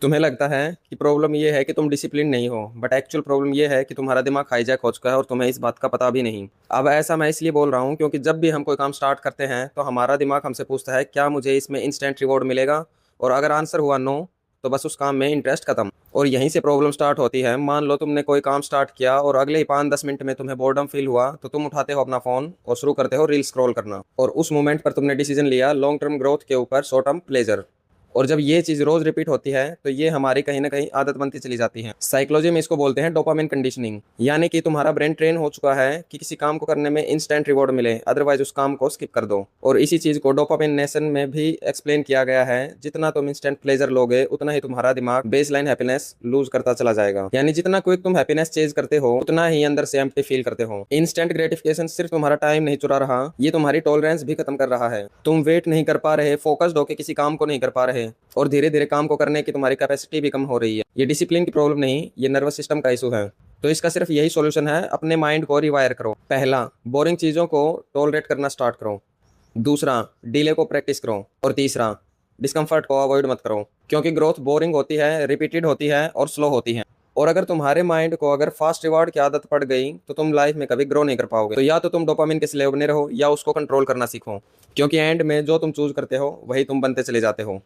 तुम्हें लगता है कि प्रॉब्लम ये है कि तुम डिसिप्लिन नहीं हो, बट एक्चुअल प्रॉब्लम ये है कि तुम्हारा दिमाग हाईजैक हो चुका है और तुम्हें इस बात का पता भी नहीं। अब ऐसा मैं इसलिए बोल रहा हूँ क्योंकि जब भी हम कोई काम स्टार्ट करते हैं तो हमारा दिमाग हमसे पूछता है क्या मुझे इसमें इंस्टेंट रिवॉर्ड मिलेगा, और अगर आंसर हुआ नो तो बस उस काम में इंटरेस्ट खत्म। और यहीं से प्रॉब्लम स्टार्ट होती है। मान लो तुमने कोई काम स्टार्ट किया और अगले ही 5-10 मिनट में तुम्हें बोर्डम फील हुआ, तो तुम उठाते हो अपना फोन और शुरू करते हो रील स्क्रॉल करना, और उस मोमेंट पर तुमने डिसीजन लिया लॉन्ग टर्म ग्रोथ के ऊपर शॉर्ट टर्म प्लेजर। और जब ये चीज रोज रिपीट होती है तो ये हमारी कहीं ना कहीं आदत बनती चली जाती है। साइकोलॉजी में इसको बोलते हैं डोपामिन कंडीशनिंग, यानी कि तुम्हारा ब्रेन ट्रेन हो चुका है कि किसी काम को करने में इंस्टेंट रिवॉर्ड मिले, अदरवाइज उस काम को स्किप कर दो। और इसी चीज को डोपामिन नेशन में भी एक्सप्लेन किया गया है, जितना तुम इंस्टेंट प्लेजर लोगे उतना ही तुम्हारा दिमाग बेस लाइन हैप्पीनेस लूज करता चला जाएगा। यानी जितना क्विक तुम हैप्पीनेस चेज करते हो उतना ही अंदर से एम्प्टी फील करते हो। इंस्टेंट ग्रेटिफिकेशन सिर्फ तुम्हारा टाइम नहीं चुरा रहा, ये तुम्हारी टॉलरेंस भी खत्म कर रहा है। तुम वेट नहीं कर पा रहे, फोकस्ड होकर किसी काम को नहीं कर पा रहे, और धीरे धीरे काम को करने की तुम्हारी कैपेसिटी भी कम हो रही है। ये डिसिप्लिन की प्रॉब्लम नहीं, ये नर्वस सिस्टम का इशू है। तो इसका सिर्फ यही सॉल्यूशन है, अपने माइंड को रिवायर करो। पहला, बोरिंग चीजों को टॉलरेट करना स्टार्ट करो। दूसरा, डिले को प्रैक्टिस करो। और तीसरा, डिस्कम्फर्ट को अवॉइड मत करो, क्योंकि ग्रोथ बोरिंग होती है, रिपीटेड होती है और स्लो होती है। और अगर तुम्हारे माइंड को अगर फास्ट रिवार्ड की आदत पड़ गई तो तुम लाइफ में कभी ग्रो नहीं कर पाओगे। तो या तो तुम डोपामिन के स्लेव बने रहो या उसको कंट्रोल करना सीखो, क्योंकि एंड में जो तुम चूज करते हो वही तुम बनते चले जाते हो।